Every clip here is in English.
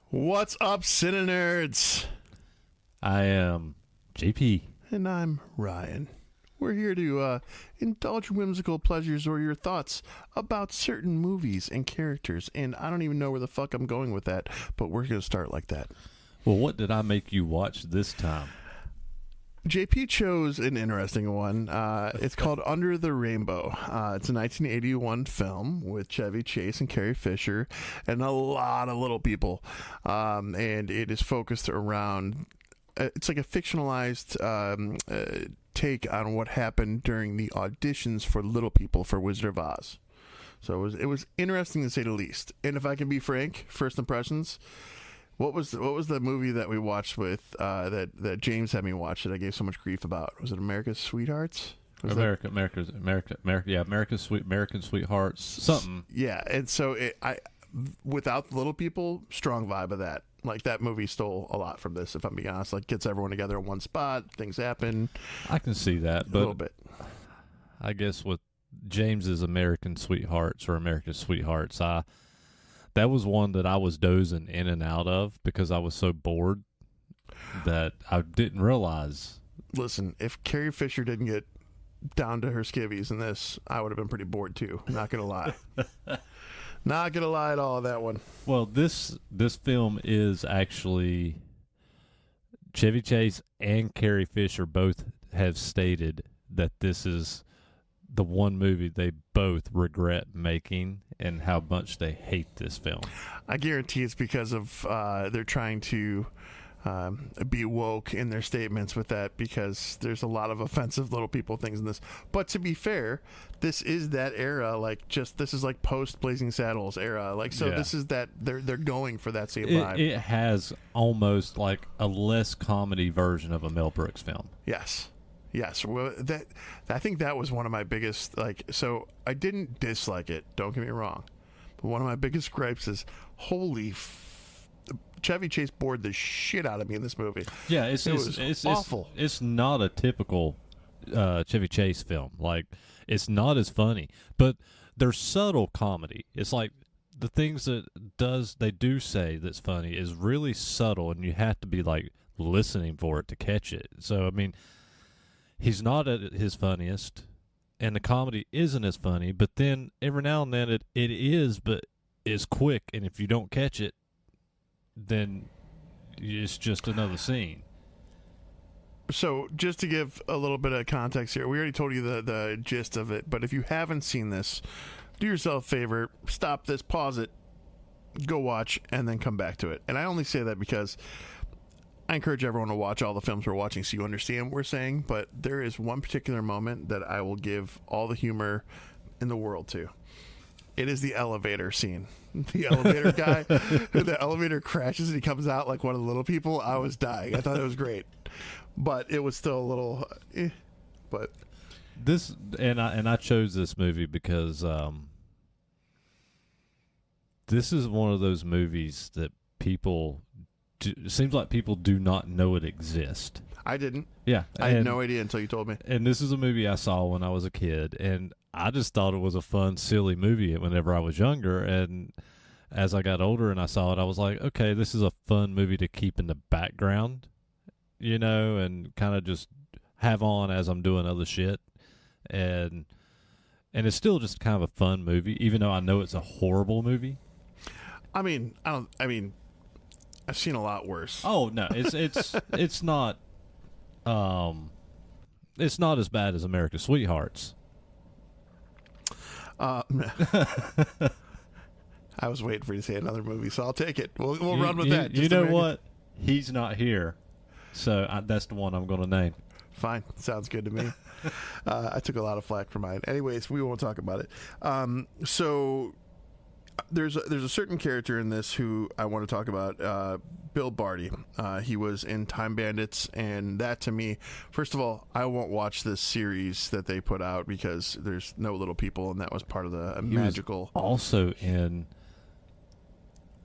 What's up, CineNerds? I am JP. And I'm Ryan. We're here to indulge your whimsical pleasures or your thoughts about certain movies and characters. And I don't even know where the fuck I'm going with that, but we're going to start like that. Well, what did I make you watch this time? JP chose an interesting one. It's called Under the Rainbow. It's a 1981 film with Chevy Chase and Carrie Fisher and a lot of little people. And it is focused around... it's like a fictionalized take on what happened during the auditions for Little People for Wizard of Oz. So it was interesting to say the least. And if I can be frank, first impressions... What was the movie that we watched with that James had me watch that I gave so much grief about? Was it America's Sweethearts? America's Sweethearts, something. Yeah, and so without the little people, strong vibe of that. Like that movie stole a lot from this, if I'm being honest. Like gets everyone together in one spot, things happen. I can see that, but a little bit. I guess with James's American Sweethearts or America's Sweethearts, that was one that I was dozing in and out of because I was so bored that I didn't realize. Listen, if Carrie Fisher didn't get down to her skivvies in this, I would have been pretty bored too. Not gonna lie. Not gonna lie at all on that one. Well, this film is actually Chevy Chase and Carrie Fisher both have stated that this is the one movie they both regret making and how much they hate this film. I guarantee it's because of they're trying to be woke in their statements with that, because there's a lot of offensive little people things in this. But to be fair, this is that era, this is like post Blazing Saddles era. This is that they're going for that same vibe. It has almost like a less comedy version of a Mel Brooks film. Yes, well, I think that was one of my biggest, so I didn't dislike it, don't get me wrong, but one of my biggest gripes is, Chevy Chase bored the shit out of me in this movie. Yeah, it's awful. It's not a typical Chevy Chase film. Like, it's not as funny, but there's subtle comedy. It's like the things that they do say that's funny is really subtle, and you have to be, like, listening for it to catch it. So, I mean... He's not at his funniest, and the comedy isn't as funny, but then every now and then it is, but it's quick, and if you don't catch it, then it's just another scene. So just to give a little bit of context here, we already told you the gist of it, but if you haven't seen this, do yourself a favor, stop this, pause it, go watch, and then come back to it. And I only say that because... I encourage everyone to watch all the films we're watching so you understand what we're saying, but there is one particular moment that I will give all the humor in the world to. It is the elevator scene. The elevator guy, the elevator crashes and he comes out like one of the little people. I was dying. I thought it was great, but it was still a little. But this I chose this movie because this is one of those movies that people. It seems like people do not know it exists. I didn't. Yeah. I had no idea until you told me. And this is a movie I saw when I was a kid, and I just thought it was a fun, silly movie whenever I was younger. And as I got older and I saw it, I was like, okay, this is a fun movie to keep in the background, and kind of just have on as I'm doing other shit. And it's still just kind of a fun movie, even though I know it's a horrible movie. I've seen a lot worse. Oh no, it's not. It's not as bad as America's Sweethearts. I was waiting for you to say another movie, so I'll take it. We'll run with that. You know what? He's not here, so that's the one I'm going to name. Fine, sounds good to me. I took a lot of flack for mine. Anyways, we won't talk about it. So. There's a certain character in this who I want to talk about, Bill Barty. He was in Time Bandits, and that to me, first of all, I won't watch this series that they put out because there's no little people, and that was part of the magical. Was also in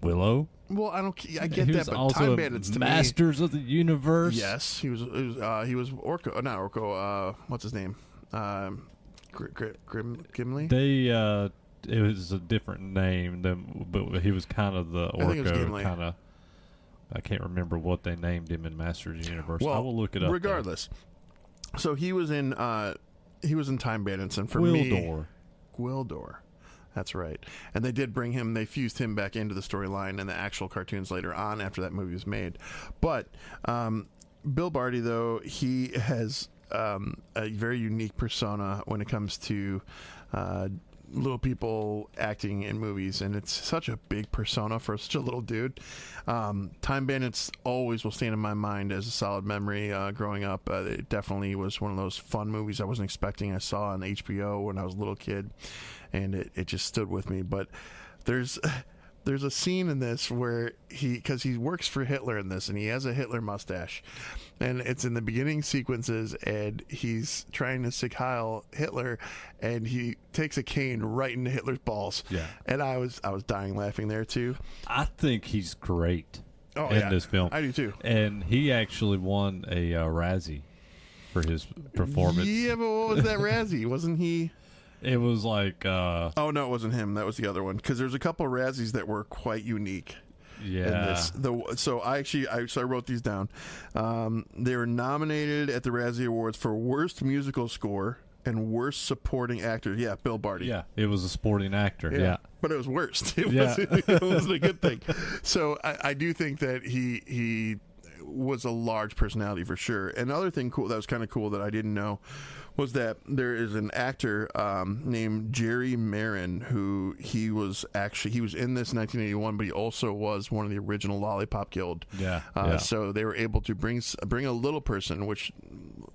Willow. Well, I get that, but Time Bandits to me, Masters of the Universe. Yes, he was Orko, not Orko. What's his name? Gimli. It was a different name, but he was kind of the Orko kind of. I can't remember what they named him in Masters of the Universe. Well, I will look it up. Regardless, so he was in Time Bandits, and for Gwildor. Gwildor. That's right. And they did bring him, they fused him back into the storyline and the actual cartoons later on after that movie was made. But Bill Barty, though, he has a very unique persona when it comes to little people acting in movies, and it's such a big persona for such a little dude. Time Bandits always will stand in my mind as a solid memory growing up. It definitely was one of those fun movies I wasn't expecting. I saw on HBO when I was a little kid, and it just stood with me. But there's a scene in this where because he works for Hitler in this, and he has a Hitler mustache, and it's in the beginning sequences, and he's trying to sieg heil Hitler, and he takes a cane right into Hitler's balls. Yeah, and I was dying laughing there too. I think he's great in this film. I do too. And he actually won a Razzie for his performance. Yeah, but what was that Razzie? Wasn't he? It was like... oh, no, it wasn't him. That was the other one. Because there's a couple of Razzies that were quite unique. Yeah. So I wrote these down. They were nominated at the Razzie Awards for Worst Musical Score and Worst Supporting Actor. Yeah, Bill Barty. Yeah, it was a supporting actor. Yeah. But it was worst. It wasn't a good thing. So I do think that he was a large personality for sure. Another thing cool that was kind of cool that I didn't know was that there is an actor named Jerry Marin who he was in this 1981, but he also was one of the original Lollipop Guild. So they were able to bring a little person, which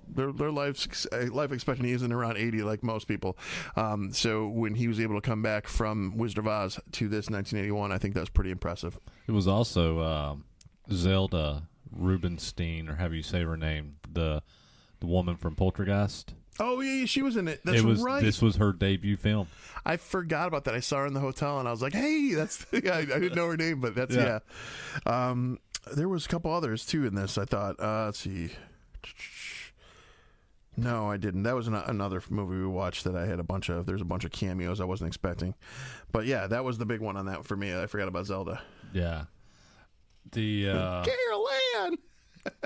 their life expectancy isn't around 80 like most people. So when he was able to come back from Wizard of Oz to this 1981, I think that was pretty impressive. It was also Zelda Rubinstein, or however you say her name, the woman from Poltergeist. Oh, yeah, she was in it. That's right. This was her debut film. I forgot about that. I saw her in the hotel, and I was like, hey, that's... I didn't know her name, but that's... Yeah. There was a couple others, too, in this, I thought. Let's see. No, I didn't. That was another movie we watched that I had there's a bunch of cameos I wasn't expecting. But, yeah, that was the big one on that for me. I forgot about Zelda. Yeah. The... Carol Ann!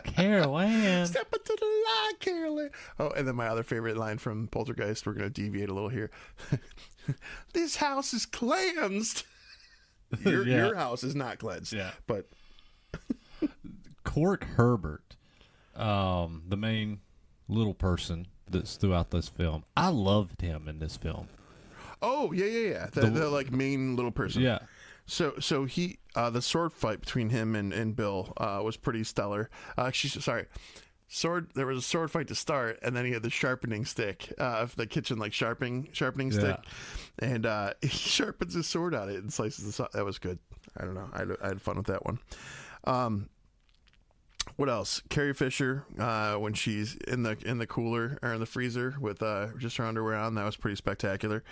Carol Ann. Step into the light, Carol Ann. Oh, and then my other favorite line from Poltergeist, we're going to deviate a little here. This house is cleansed. Your house is not cleansed. Yeah. But Cork Herbert, the main little person that's throughout this film, I loved him in this film. Oh, yeah. The like main little person. Yeah. So he the sword fight between him and Bill was pretty stellar. There was a sword fight to start, and then he had the sharpening stick, the kitchen sharpening stick, and he sharpens his sword on it and slices the. That was good. I don't know. I had fun with that one. What else? Carrie Fisher, when she's in the cooler or in the freezer with just her underwear on, that was pretty spectacular.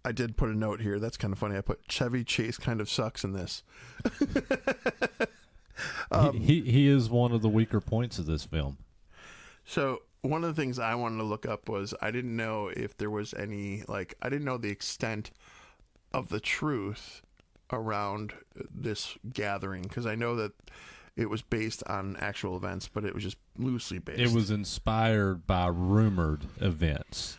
I did put a note here. That's kind of funny. I put Chevy Chase kind of sucks in this. He is one of the weaker points of this film. So one of the things I wanted to look up was I didn't know if there was any I didn't know the extent of the truth around this gathering, because I know that it was based on actual events, but it was just loosely based. It was inspired by rumored events.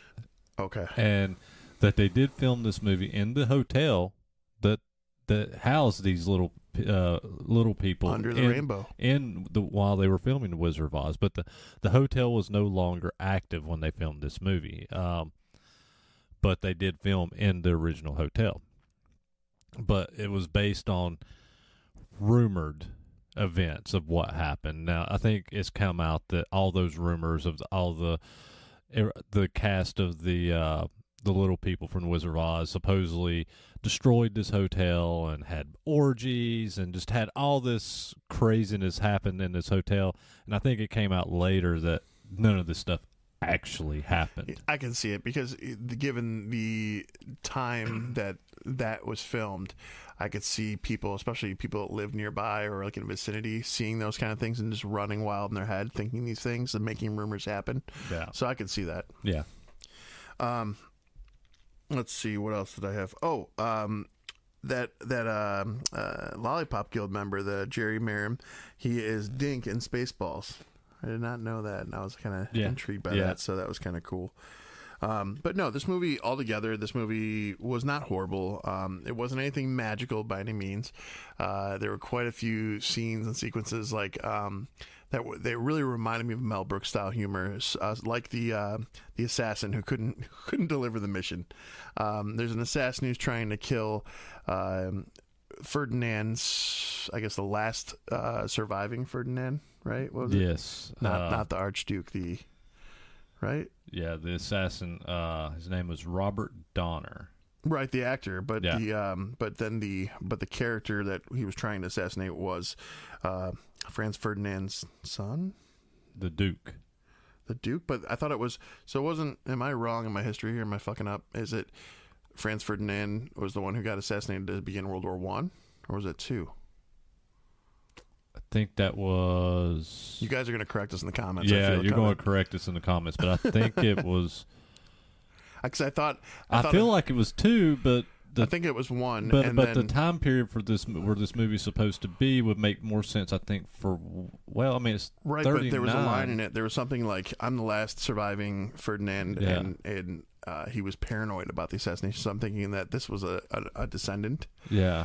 Okay. And that they did film this movie in the hotel that housed these little people under the rainbow while they were filming The Wizard of Oz. But the hotel was no longer active when they filmed this movie. But they did film in the original hotel. But it was based on rumored events of what happened. Now, I think it's come out that all those rumors of all the cast of the little people from the Wizard of Oz supposedly destroyed this hotel and had orgies and just had all this craziness happen in this hotel. And I think it came out later that none of this stuff actually happened. I can see it because given the time that was filmed, I could see people, especially people that live nearby or in the vicinity, seeing those kind of things and just running wild in their head, thinking these things and making rumors happen. Yeah. So I could see that. Yeah. Let's see, what else did I have? Lollipop Guild member, the Jerry Merrim, he is Dink in Spaceballs. I did not know that, and I was kind of intrigued by that, so that was kind of cool. But no, this movie altogether, was not horrible. It wasn't anything magical by any means. There were quite a few scenes and sequences like they really reminded me of Mel Brooks style humor, like the assassin who couldn't deliver the mission. There's an assassin who's trying to kill Ferdinand's, I guess the last surviving Ferdinand, right? What was yes, it? Not the Archduke, right? Yeah, the assassin. His name was Robert Donner. Right, the actor, but the character that he was trying to assassinate was Franz Ferdinand's son, the Duke. The Duke, but I thought it was. So it wasn't. Am I wrong in my history here? Am I fucking up? Is it Franz Ferdinand was the one who got assassinated to begin World War I, or was it II? I think that was. You guys are going to correct us in the comments. Yeah, you're going to correct us in the comments, but I think it was. Because I feel like it was II, but I think it was one. But the time period for this, where this movie's supposed to be, would make more sense, I think. It's right. 39. But there was a line in it. There was something like, "I'm the last surviving Ferdinand," and he was paranoid about the assassination. So I'm thinking that this was a descendant. Yeah.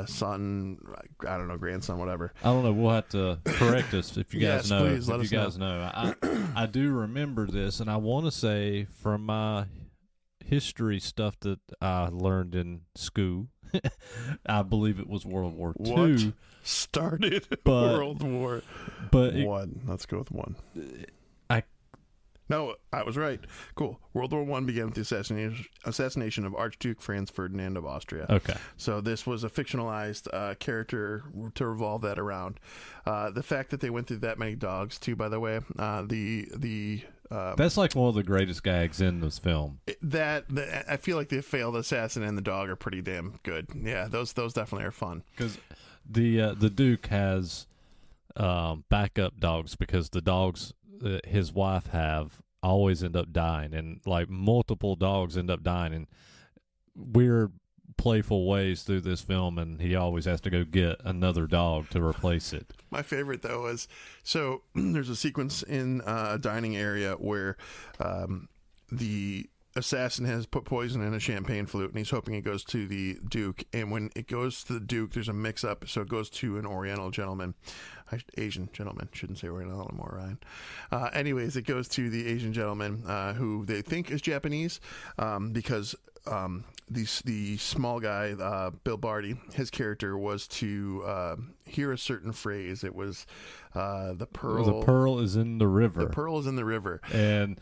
Son, I don't know, grandson, whatever. I don't know. We'll have to correct us if you guys know. Please let us know. I do remember this, and I want to say from my history stuff that I learned in school, I believe it was World War II. Started World War One. Let's go with one. No, I was right. Cool. World War I began with the assassination of Archduke Franz Ferdinand of Austria. Okay. So this was a fictionalized character to revolve that around. The fact that they went through that many dogs, too, by the way, that's like one of the greatest gags in this film. I feel like the failed assassin and the dog are pretty damn good. Yeah, those definitely are fun. Because the Duke has backup dogs, because the dogs his wife have always end up dying, and like multiple dogs end up dying in weird, playful ways through this film, and he always has to go get another dog to replace it. My favorite, though, is so there's a sequence in a dining area where the assassin has put poison in a champagne flute, and he's hoping it goes to the Duke. And when it goes to the Duke, there's a mix-up, so it goes to an Oriental gentleman. Asian gentleman. Shouldn't say Oriental anymore, Ryan. Anyways, it goes to the Asian gentleman who they think is Japanese because the small guy, Bill Barty, his character was to hear a certain phrase. It was the pearl. The pearl is in the river. The pearl is in the river. And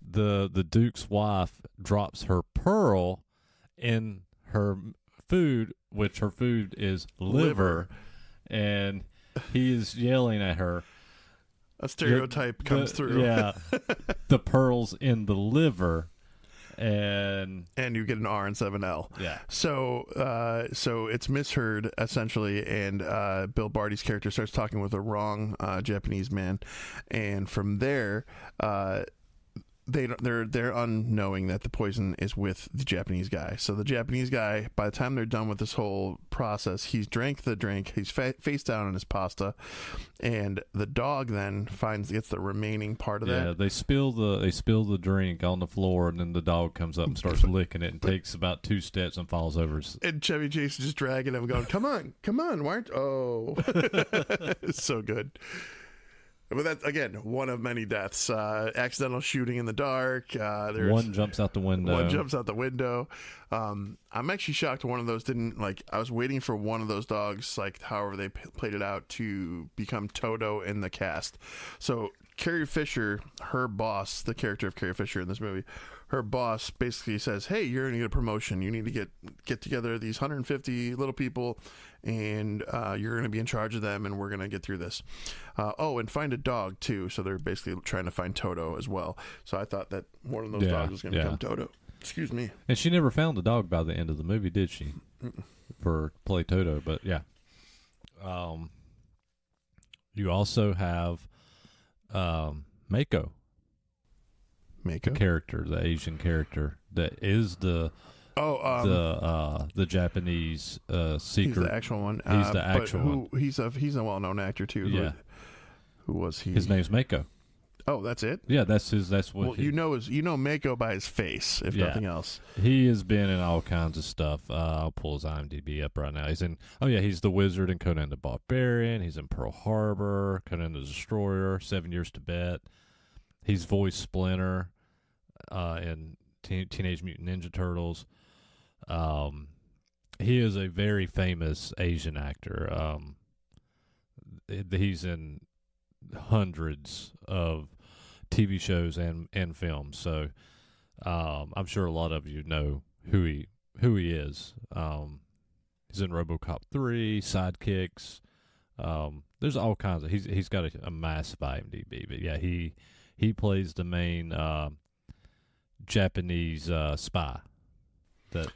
the Duke's wife drops her pearl in her food, which her food is liver. And he is yelling at her. A stereotype comes through. Yeah. The pearl's in the liver. And you get an R instead of an L. Yeah. So it's misheard essentially, and Bill Barty's character starts talking with a wrong Japanese man, and from there, they're unknowing that the poison is with the Japanese guy. So the Japanese guy, by the time they're done with this whole process, he's drank the drink, he's face down in his pasta, and the dog then gets the remaining part of that. Yeah, they spill the drink on the floor, and then the dog comes up and starts licking it, and takes about 2 steps and falls over. And Chevy Chase is just dragging him, going, "Come on, why aren't?" Oh, it's so good. But that's, again, one of many deaths. Accidental shooting in the dark. One jumps out the window. I'm actually shocked one of those didn't, I was waiting for one of those dogs, however they played it out, to become Toto in the cast. So Carrie Fisher, her boss, the character of Carrie Fisher in this movie, her boss basically says, "Hey, you're going to get a promotion. You need to get together these 150 little people, and you're going to be in charge of them, and we're going to get through this. And find a dog, too." So they're basically trying to find Toto as well. So I thought that one of those dogs was going to become Toto. Excuse me. And she never found the dog by the end of the movie, did she? For play Toto, but yeah. You also have Mako. The character, the Asian character, that is the the Japanese secret. He's the actual one. He's the actual one. He's a well-known actor too. Yeah. Who was he? His name's Mako. Oh, that's it? Yeah, that's what. Well, you know Mako by his face, if nothing else. He has been in all kinds of stuff. I'll pull his IMDb up right now. He's in. Oh yeah, he's the Wizard in Conan the Barbarian. He's in Pearl Harbor, Conan the Destroyer, 7 Years to Tibet. He's voiced Splinter in Teenage Mutant Ninja Turtles. He is a very famous Asian actor. He's in hundreds of TV shows and films, so I'm sure a lot of you know who he is. He's in RoboCop 3, Sidekicks. There's all kinds of. He's got a massive IMDb, but yeah, he plays the main Japanese spy that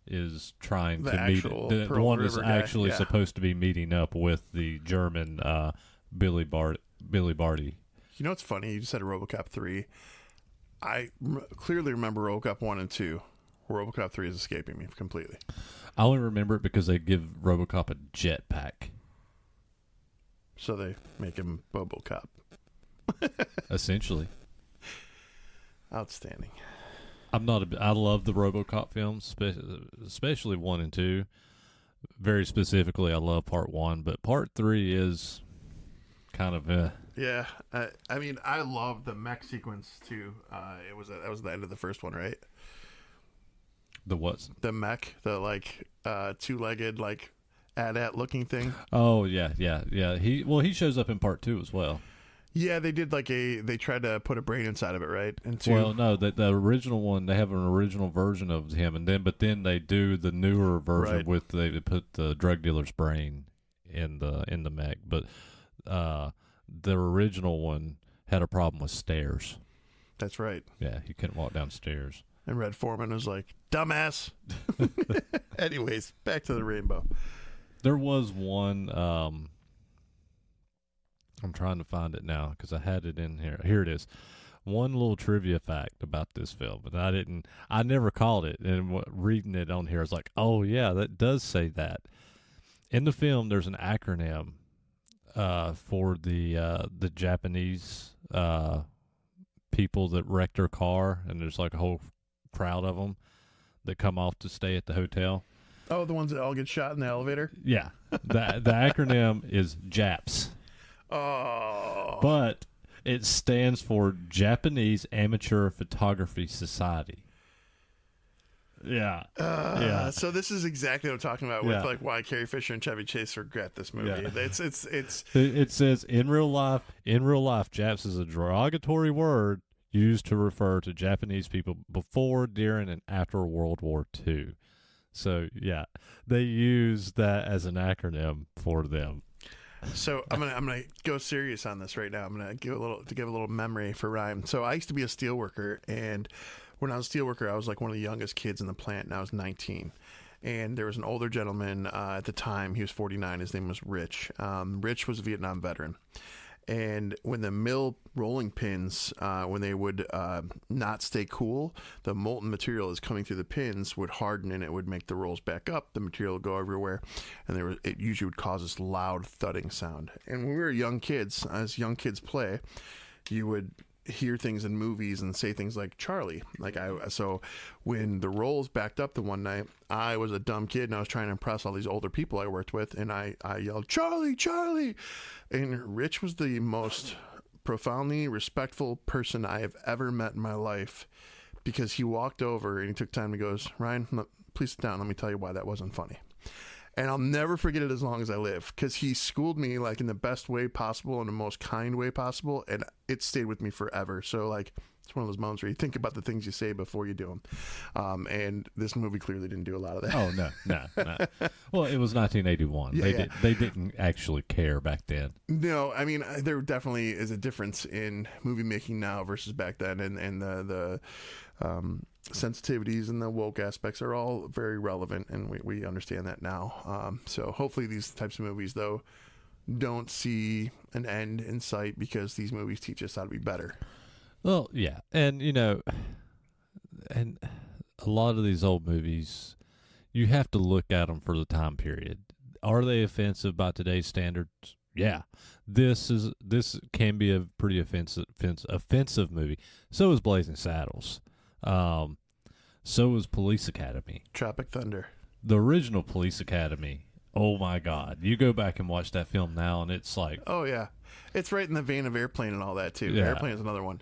is trying to meet the one that's actually supposed to be meeting up with the German Billy Barty. You know what's funny? You just said RoboCop 3. I clearly remember RoboCop 1 and 2. RoboCop 3 is escaping me completely. I only remember it because they give RoboCop a jetpack. So they make him RoboCop. Essentially. Outstanding. I love the RoboCop films, especially 1 and 2. Very specifically, I love part 1, but part 3 is kind of Yeah, I mean, I love the mech sequence too. That was the end of the first one, right? The what? The mech, the two-legged AT-AT looking thing. Oh yeah. He shows up in part 2 as well. Yeah, they did they tried to put a brain inside of it, right? Well, no, the original one, they have an original version of him, but then they do the newer version with they put the drug dealer's brain in the mech, but the original one had a problem with stairs. That's right. Yeah, he couldn't walk downstairs. And Red Foreman was like, "Dumbass." Anyways, back to the Rainbow. There was one. I'm trying to find it now because I had it in here. Here it is. One little trivia fact about this film, but I never called it. And reading it on here, I was like, oh yeah, that does say that. In the film, there's an acronym for the Japanese people that wrecked their car, and there's like a whole crowd of them that come off to stay at the hotel. Oh, the ones that all get shot in the elevator? Yeah. The acronym is JAPS. Oh. But it stands for Japanese Amateur Photography Society. Yeah. Yeah. So this is exactly what I'm talking about with why Carrie Fisher and Chevy Chase regret this movie. Yeah. It says in real life, JAPS is a derogatory word used to refer to Japanese people before, during, and after World War II. So yeah, they use that as an acronym for them. So I'm gonna go serious on this right now. I'm gonna give a little memory for Ryan. So I used to be a steel worker, and when I was a steel worker, I was like one of the youngest kids in the plant, and I was 19. And there was an older gentleman at the time. He was 49. His name was Rich. Rich was a Vietnam veteran. And when the mill rolling pins, when they would not stay cool, the molten material is coming through the pins would harden and it would make the rolls back up. The material would go everywhere, and it usually would cause this loud thudding sound. And when we were young kids, as young kids play, you would hear things in movies and say things like Charlie. So when the rolls backed up the one night, I was a dumb kid and I was trying to impress all these older people I worked with, and I yelled, "Charlie, Charlie!" And Rich was the most profoundly respectful person I have ever met in my life, because he walked over and he took time and he goes, "Ryan, please sit down. Let me tell you why that wasn't funny." And I'll never forget it as long as I live, because he schooled me in the best way possible, in the most kind way possible, and it stayed with me forever. So it's one of those moments where you think about the things you say before you do them. And this movie clearly didn't do a lot of that. Oh no. Well, it was 1981. They didn't actually care back then. No, I mean, there definitely is a difference in movie making now versus back then, and the sensitivities and the woke aspects are all very relevant, and we understand that now. So hopefully these types of movies, though, don't see an end in sight, because these movies teach us how to be better. Well, yeah, and and a lot of these old movies, you have to look at them for the time period. Are they offensive by today's standards? Yeah. This can be a pretty offensive movie. So is Blazing Saddles. So is Police Academy. Tropic Thunder. The original Police Academy. Oh my God. You go back and watch that film now and it's like, oh yeah. It's right in the vein of Airplane and all that too. Yeah. Airplane is another one.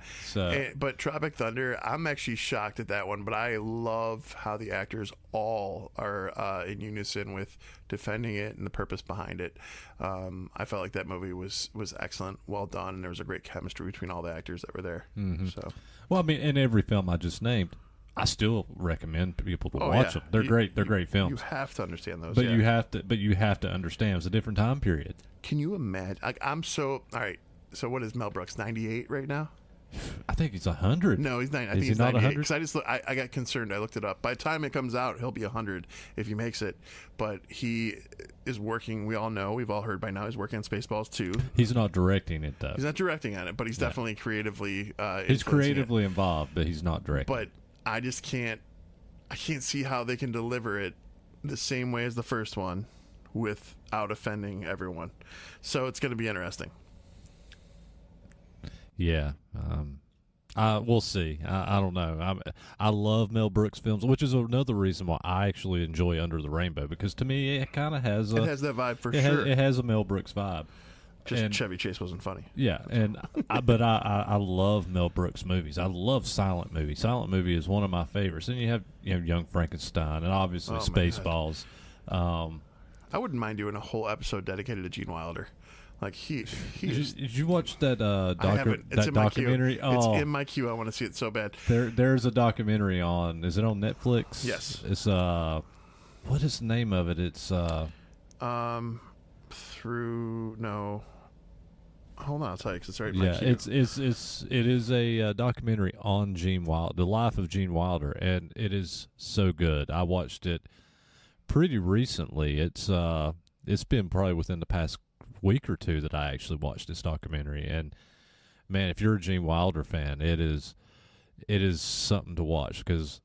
But Tropic Thunder, I'm actually shocked at that one, but I love how the actors all are in unison with defending it and the purpose behind it. I felt like that movie was excellent, well done, and there was a great chemistry between all the actors that were there. Mm-hmm. So, well, I mean, in every film I just named, I still recommend people to watch them. They're great. They're great films. You have to understand those. But you have to understand it's a different time period. Can you imagine? I'm so all right. So what is Mel Brooks? 98 right now? I think he's 100. No, he's 90. I think he's 98. Because I got concerned. I looked it up. By the time it comes out, he'll be 100 if he makes it. But he is working. We all know. We've all heard by now. He's working on Spaceballs 2. He's not directing it though. He's not directing on it, but he's definitely creatively. He's creatively involved, but he's not directing. But I just can't. I can't see how they can deliver it the same way as the first one, without offending everyone. So it's going to be interesting. Yeah. We'll see. I don't know. I love Mel Brooks films, which is another reason why I actually enjoy Under the Rainbow, because to me it kind of has it has that vibe for sure. It has a Mel Brooks vibe. Just Chevy Chase wasn't funny. Yeah, and I love Mel Brooks movies. I love silent movies. Silent movie is one of my favorites. And you have Young Frankenstein and obviously Spaceballs. I wouldn't mind doing a whole episode dedicated to Gene Wilder. Like did you watch that documentary? It's in my queue. I want to see it so bad. There's a documentary on. Is it on Netflix? Yes. It's what is the name of it? It's Hold on, I'll tell you because it's right. Yeah, it is a documentary on Gene Wilder, the life of Gene Wilder, and it is so good. I watched it pretty recently. It's been probably within the past week or two that I actually watched this documentary, and man, if you're a Gene Wilder fan, it is something to watch because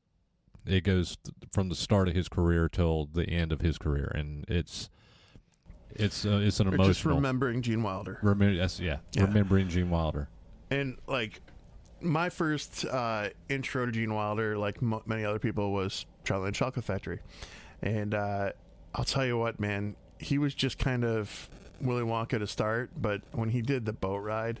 it goes from the start of his career till the end of his career, and it's an emotional. Just remembering Gene Wilder. Remembering Gene Wilder. And like my first intro to Gene Wilder, like many other people, was Charlie and the Chocolate Factory, and I'll tell you what, man, he was just kind of Willy Wonka to start, but when he did the boat ride,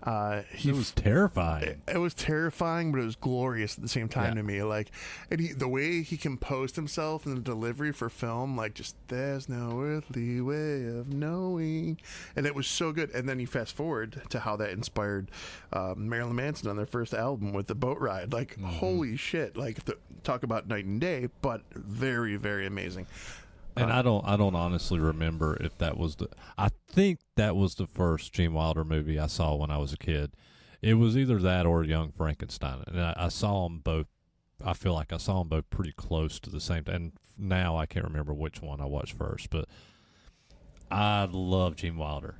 it was terrifying. It was terrifying, but it was glorious at the same time to me. Like, and the way he composed himself and the delivery for film, like just there's no earthly way of knowing, and it was so good. And then you fast forward to how that inspired Marilyn Manson on their first album with the boat ride. Like, holy shit! Like, talk about night and day, but very, very amazing. And I don't honestly remember if that was I think that was the first Gene Wilder movie I saw when I was a kid. It was either that or Young Frankenstein, and I saw them both. I feel like I saw them both pretty close to the same time. And now I can't remember which one I watched first, but I love Gene Wilder.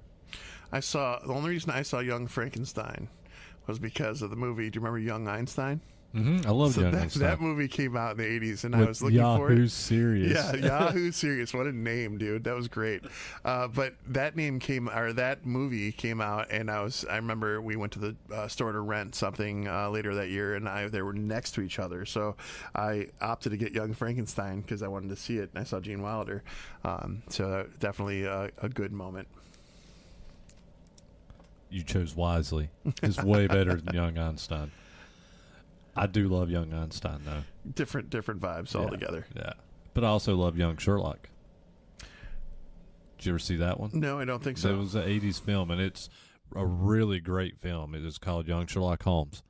The only reason I saw Young Frankenstein was because of the movie. Do you remember Young Einstein? Mm-hmm. I love Young Einstein. That movie came out in the 80s, and with I was looking for it. Yahoo Serious. Yeah, Yahoo Serious. What a name, dude. That was great. But that movie came out, and I remember we went to the store to rent something later that year, and they were next to each other. So I opted to get Young Frankenstein because I wanted to see it, and I saw Gene Wilder. So definitely a good moment. You chose wisely. It's way better than Young Einstein. I do love Young Einstein, though. Different vibes altogether. Yeah. But I also love Young Sherlock. Did you ever see that one? No, I don't think so. It was an 80s film, and it's a really great film. It is called Young Sherlock Holmes.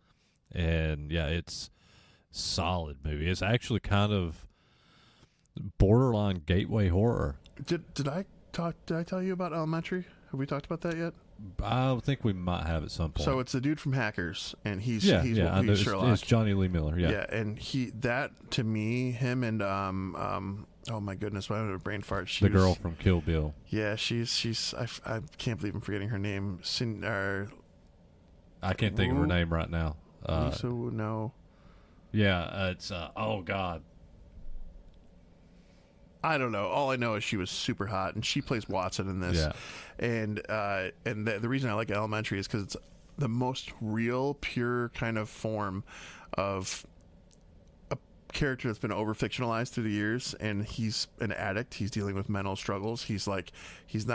And, yeah, it's a solid movie. It's actually kind of borderline gateway horror. Did I tell you about Elementary? Have we talked about that yet? I think we might have at some point. So it's the dude from Hackers, and he's Sherlock. It's Johnny Lee Miller. Yeah, and to me, him and oh my goodness, why did I brain fart? The girl from Kill Bill. Yeah, she's I can't believe I'm forgetting her name. I can't think of her name right now. No. Yeah, it's oh god. I don't know. All I know is she was super hot, and she plays Watson in this. Yeah. And the reason I like Elementary is because it's the most real, pure kind of form of a character that's been over fictionalized through the years. And he's an addict. He's dealing with mental struggles. He's not.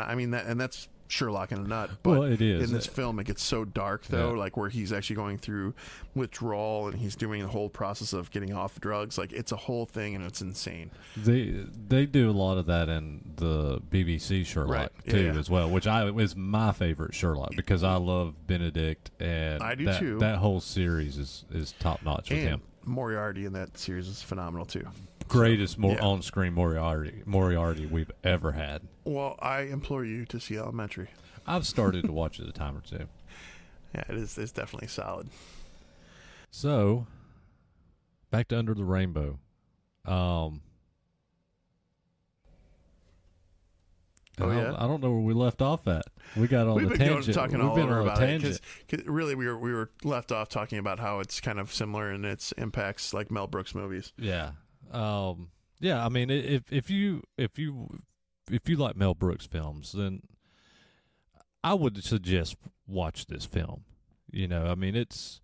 I mean, that's Sherlock in a nut. But well, it is. In this film, it gets so dark, though, Yeah. like where he's actually going through withdrawal and he's doing the whole process of getting off drugs. Like, it's a whole thing, and it's insane. They do a lot of that in the BBC Sherlock too, as well, which is my favorite Sherlock because I love Benedict, and I do too. That whole series is top notch with him. Moriarty in that series is phenomenal too. Greatest on-screen Moriarty we've ever had. Well, I implore you to see Elementary. I've started to watch it a time or two. Yeah, it's definitely solid. So, back to Under the Rainbow. I don't know where we left off at. We got on the tangent. We've been all over about it because really we were left off talking about how it's kind of similar in its impacts, like Mel Brooks movies. Yeah. Yeah. I mean, if you like Mel Brooks films, then I would suggest watch this film. You know, I mean, it's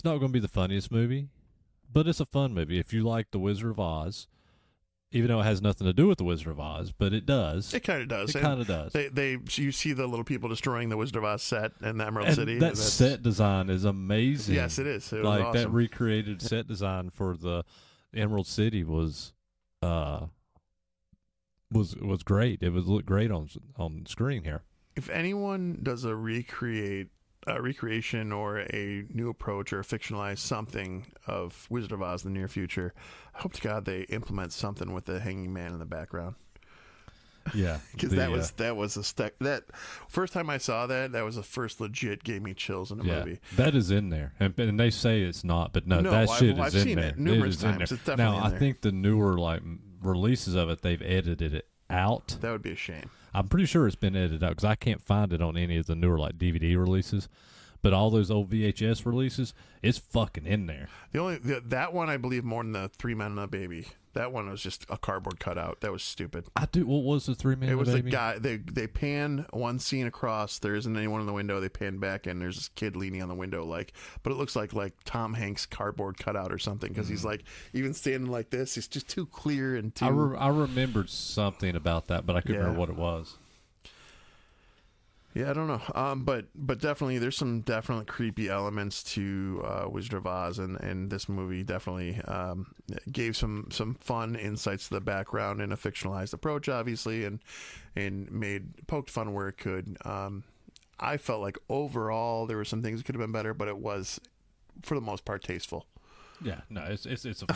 not going to be the funniest movie, but it's a fun movie. If you like The Wizard of Oz, even though it has nothing to do with The Wizard of Oz, but it does. It kind of does. It kind of does. You see the little people destroying the Wizard of Oz set in the Emerald City. That set design is amazing. Yes, it is. It was like awesome. That recreated set design for the Emerald City was great. It looked great on screen here. If anyone does a recreation or a new approach or a fictionalized something of Wizard of Oz in the near future, I hope to God they implement something with the hanging man in the background. Yeah, because that was that first time I saw that was the first legit gave me chills in a movie. That is in there, and they say it's not, but no, that shit is in there. I've seen it numerous times. It's definitely now I think the newer releases of it, they've edited it out. That would be a shame. I'm pretty sure it's been edited out because I can't find it on any of the newer DVD releases. But all those old VHS releases, it's fucking in there. That one I believe more than the Three Men and a Baby. That one was just a cardboard cutout. That was stupid. What was the Three Men and a Baby? It was the guy. They pan one scene across. There isn't anyone in the window. They pan back and there's this kid leaning on the window, but it looks like Tom Hanks cardboard cutout or something because he's even standing like this. It's just too clear and too. I remembered something about that, but I couldn't remember what it was. Yeah, I don't know. But definitely there's some definite creepy elements to Wizard of Oz, and this movie definitely gave some fun insights to the background in a fictionalized approach, obviously, and poked fun where it could. I felt like overall there were some things that could have been better, but it was for the most part tasteful. Yeah, no, it's a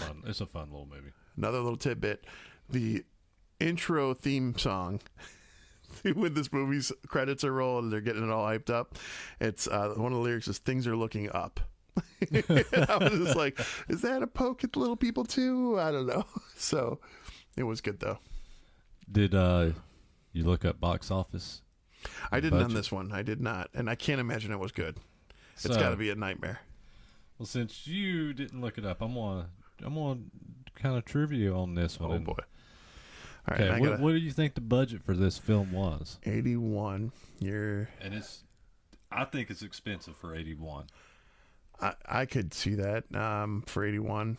fun little movie. Another little tidbit: the intro theme song. When this movie's credits are rolling and they're getting it all hyped up, it's one of the lyrics is "Things are looking up." I was just like, is that a poke at the little people too? I don't know. So it was good though. Did you look up box office? I didn't on this one. I did not, and I can't imagine it was good. It's got to be a nightmare. Well, since you didn't look it up, I'm gonna kind of trivia on this one. Oh boy. All okay, right, what do you think the budget for this film was? 81. I think it's expensive for 81. I could see that for 81.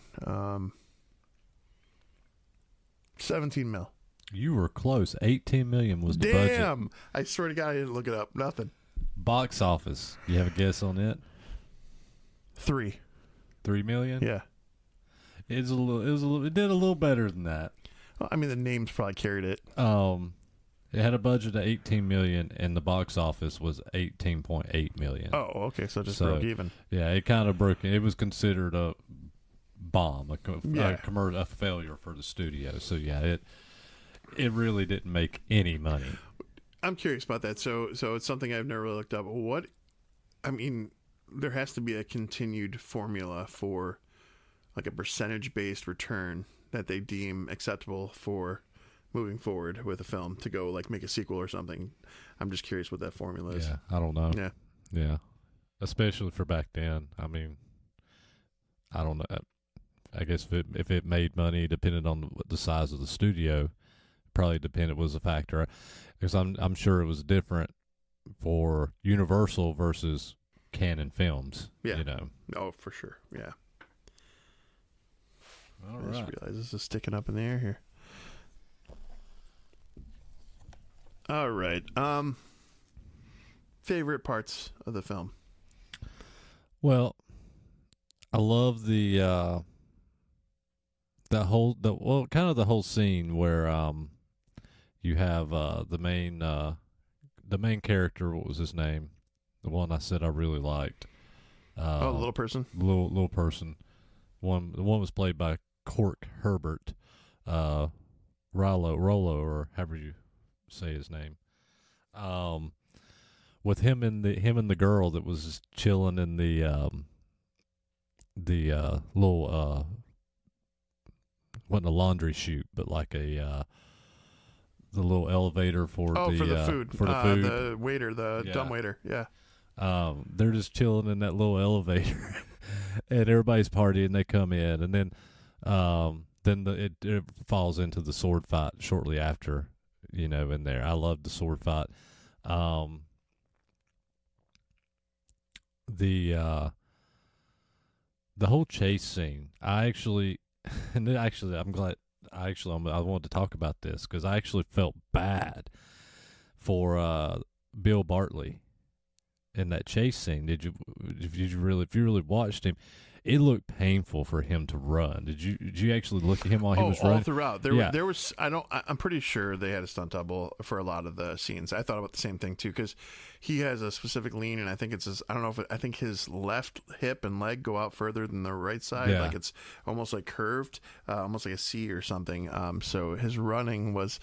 17 mil. You were close. 18 million was the budget. Damn! I swear to God, I didn't look it up. Nothing. Box office. You have a guess on it? 3. 3 million? Yeah. It did a little better than that. Well, I mean, the names probably carried it. It had a budget of 18 million, and the box office was 18.8 million. Oh, okay, so just broke even. Yeah, it kind of broke. It was considered a bomb, a failure for the studio. So yeah, it really didn't make any money. I'm curious about that. So it's something I've never really looked up. There has to be a continued formula for like a percentage-based return that they deem acceptable for moving forward with a film to go like make a sequel or something. I'm just curious what that formula is. Yeah, I don't know. Yeah. Especially for back then. I mean, I don't know. I guess if it made money, depending on the size of the studio, probably depended was a factor. Because I'm sure it was different for Universal versus Canon Films. Yeah. You know. Oh, for sure. Yeah. All I right. just realized this is sticking up in the air here. All right. Favorite parts of the film? Well, I love the whole scene where you have the main character. What was his name? The one I said I really liked. The little person. Little person. The one was played by Cork Herbert, Rollo, or however you say his name. With him and the girl that was chilling in the little wasn't a laundry chute, but like the little elevator for the food. For the food. The waiter, dumb waiter. Yeah. They're just chilling in that little elevator, and everybody's partying. They come in, and then it falls into the sword fight shortly after. You know, in there, I love the sword fight. The whole chase scene. I'm glad. I wanted to talk about this because I actually felt bad for Bill Bartley in that chase scene. If you really watched him, it looked painful for him to run. Did you actually look at him while he was running? All throughout. There was. I'm pretty sure they had a stunt double for a lot of the scenes. I thought about the same thing too because he has a specific lean, and I think it's his. I don't know if I think his left hip and leg go out further than the right side. Yeah. Like it's almost like curved, almost like a C or something. So his running was.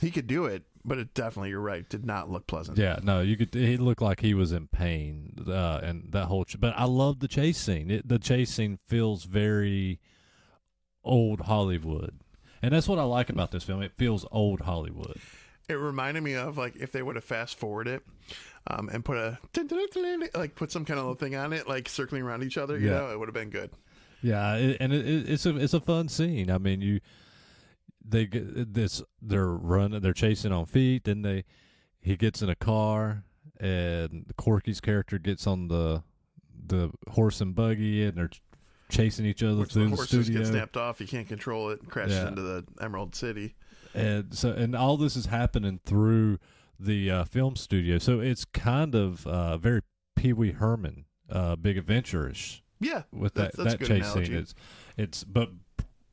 He could do it, but it definitely, you're right, did not look pleasant. Yeah, no, he looked like he was in pain, and that whole. But I love the chase scene. The chase scene feels very old Hollywood, and that's what I like about this film. It feels old Hollywood. It reminded me of like if they would have fast forwarded it, and put put some kind of little thing on it, like circling around each other. You know, it would have been good. Yeah, it's a fun scene. I mean, they're chasing on feet, then he gets in a car, and Corky's character gets on the horse and buggy, and they're chasing each other through the studio. Get snapped off, you can't control it, and crashes into the Emerald City. And all this is happening through the film studio, so it's kind of very Pee Wee Herman Big Adventure-ish. Yeah, with that's that chase scene. But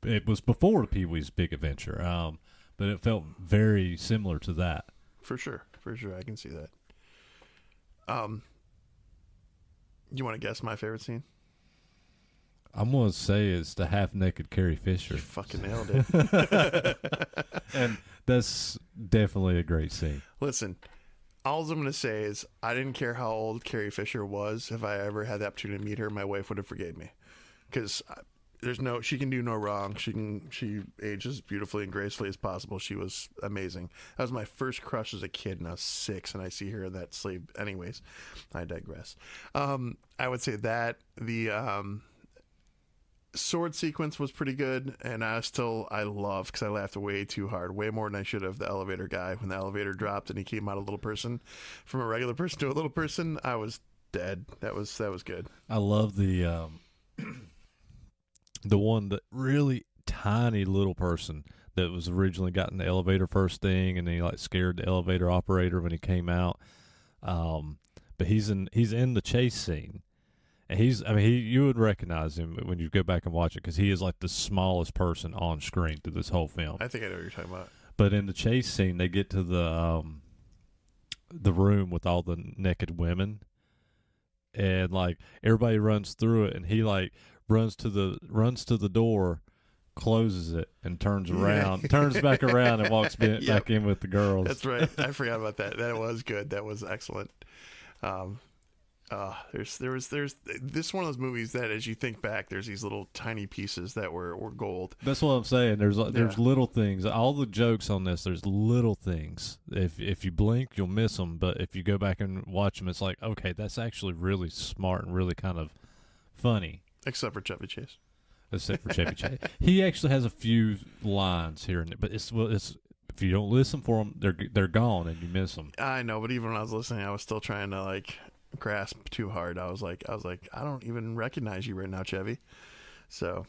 it was before Pee Wee's Big Adventure, but it felt very similar to that. For sure, I can see that. You want to guess my favorite scene? I'm going to say it's the half-naked Carrie Fisher. You fucking nailed it. And that's definitely a great scene. Listen, all I'm going to say is I didn't care how old Carrie Fisher was. If I ever had the opportunity to meet her, my wife would have forgave me. Because she can do no wrong. She ages beautifully and gracefully as possible. She was amazing. That was my first crush as a kid, and I was 6, and I see her in that sleeve. Anyways, I digress. I would say that the sword sequence was pretty good, and I love because I laughed way too hard, way more than I should have. The elevator guy, when the elevator dropped and he came out a little person from a regular person to a little person, I was dead. That was good. I love the one that really tiny little person that was originally got in the elevator first thing, and he like scared the elevator operator when he came out. But he's in the chase scene. And you would recognize him when you go back and watch it because he is like the smallest person on screen through this whole film. I think I know what you're talking about. But in the chase scene, they get to the room with all the naked women, and like everybody runs through it, and he like runs to the door, closes it, and turns back around, and walks back in with the girls. That's right. I forgot about that. That was good. That was excellent. There's this one of those movies that as you think back, there's these little tiny pieces that were gold. That's what I'm saying. There's little things. All the jokes on this, there's little things. If you blink, you'll miss them. But if you go back and watch them, it's like, okay, that's actually really smart and really kind of funny. Except for Chevy Chase. except for Chevy Chase. He actually has a few lines here and there, but it's if you don't listen for them, they're gone and you miss them. I know, but even when I was listening, I was still trying to like grasp too hard. I was like, I don't even recognize you right now, Chevy. So,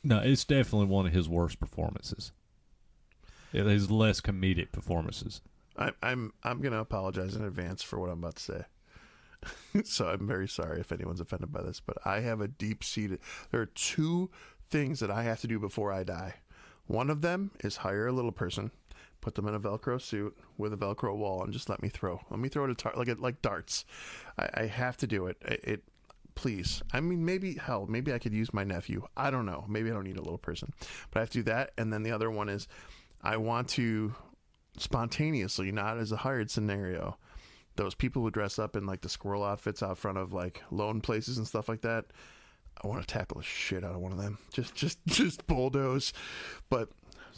no, it's definitely one of his worst performances. His less comedic performances. I'm gonna apologize in advance for what I'm about to say. So I'm very sorry if anyone's offended by this, but I have a deep-seated. There are two things that I have to do before I die. One of them is hire a little person, put them in a Velcro suit with a Velcro wall, and just let me throw it like darts. I have to do it. Please. I mean, maybe I could use my nephew. I don't know. Maybe I don't need a little person, but I have to do that. And then the other one is, I want to spontaneously, not as a hired scenario, those people who dress up in like the squirrel outfits out front of like loan places and stuff like that. I want to tackle the shit out of one of them. Just bulldoze. But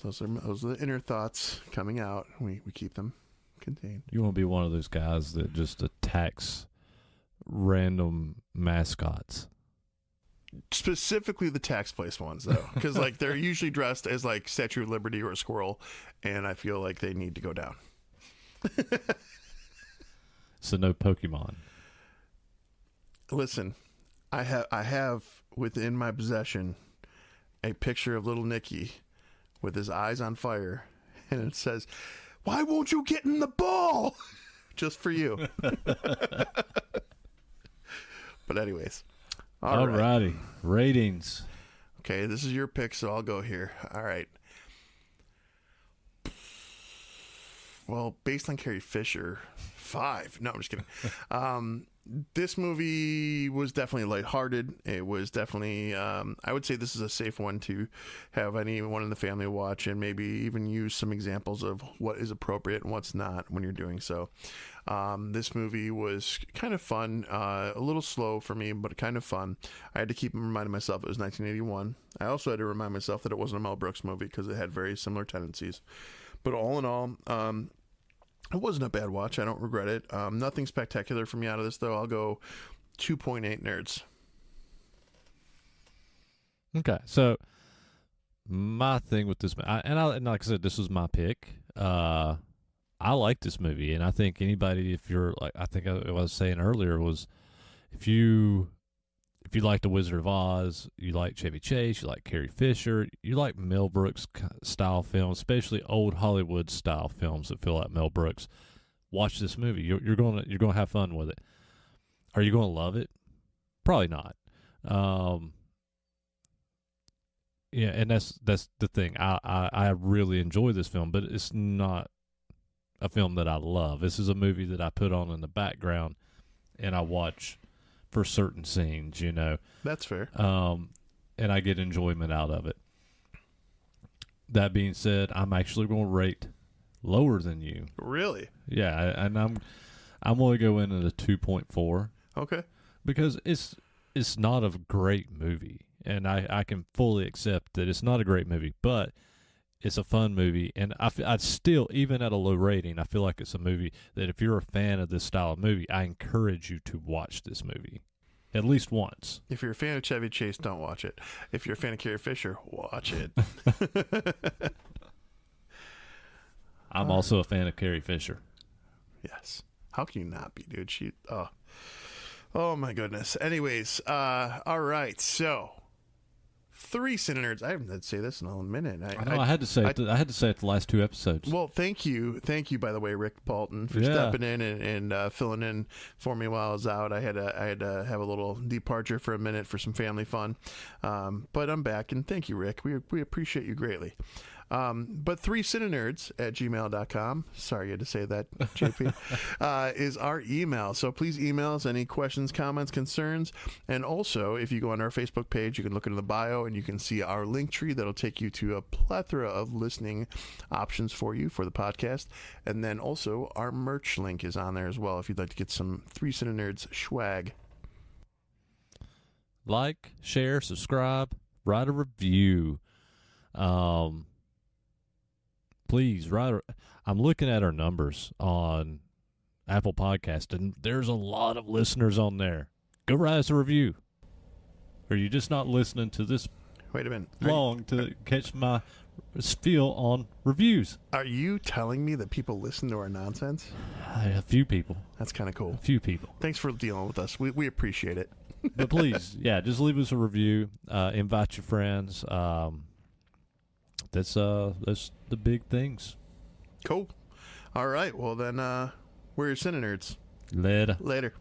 those are the inner thoughts coming out. We keep them contained. You want to be one of those guys that just attacks random mascots. Specifically the tax place ones, though, because like they're usually dressed as like Statue of Liberty or a squirrel, and I feel like they need to go down. So no Pokemon. Listen, I have within my possession a picture of little Nicky with his eyes on fire, and it says, "Why won't you get in the ball?" Just for you. But anyways. All righty. Ratings. Okay, this is your pick, so I'll go here. All right. Well, based on Carrie Fisher, 5. No, I'm just kidding. This movie was definitely lighthearted. It was definitely, I would say this is a safe one to have anyone in the family watch and maybe even use some examples of what is appropriate and what's not when you're doing so. This movie was kind of fun, a little slow for me, but kind of fun. I had to keep reminding myself it was 1981. I also had to remind myself that it wasn't a Mel Brooks movie because it had very similar tendencies. But all in all, it wasn't a bad watch. I don't regret it. Nothing spectacular for me out of this, though. I'll go 2.8 nerds. Okay, so my thing with this, and like I said, this was my pick. I like this movie, and I think anybody, if you're like, I think I was saying earlier, was if you like The Wizard of Oz, you like Chevy Chase, you like Carrie Fisher, you like Mel Brooks style films, especially old Hollywood style films that feel like Mel Brooks, watch this movie. You're gonna have fun with it. Are you gonna love it? Probably not. Yeah, and that's the thing. I really enjoy this film, but it's not a film that I love. This is a movie that I put on in the background and I watch for certain scenes, you know. That's fair. And I get enjoyment out of it. That being said, I'm actually going to rate lower than you. Really? Yeah, and I'm going to go in at a 2.4. Okay. Because it's not a great movie, and I can fully accept that it's not a great movie, but it's a fun movie, and I still, even at a low rating, I feel like it's a movie that if you're a fan of this style of movie, I encourage you to watch this movie at least once. If you're a fan of Chevy Chase, don't watch it. If you're a fan of Carrie Fisher, watch it. I'm also a fan of Carrie Fisher. Yes. How can you not be, dude? Oh my goodness. Anyways, all right. So, 3 CineNerds. I haven't had to say this in a minute. I know. I had to say it the last 2 episodes. Well, thank you, by the way, Rick Paulton, for stepping in and filling in for me while I was out. I had to have a little departure for a minute for some family fun, but I'm back, and thank you, Rick. We appreciate you greatly. But 3cinenerds@gmail.com. Sorry you had to say that, JP. Is our email. So please email us any questions, comments, concerns. And also, if you go on our Facebook page, you can look into the bio and you can see our link tree that'll take you to a plethora of listening options for you for the podcast. And then also our merch link is on there as well if you'd like to get some 3cinenerds swag. Like, share, subscribe, write a review. Please, I'm looking at our numbers on Apple Podcast, and there's a lot of listeners on there. Go write us a review. Are you just not listening to this Wait a minute. long to catch my spiel on reviews. Are you telling me that people listen to our nonsense? A few people. That's kind of cool. A few people. Thanks for dealing with us. We appreciate it. But please, just leave us a review. Invite your friends. That's the big things. Cool. All right. Well, then, we're your CineNerds. Later. Later.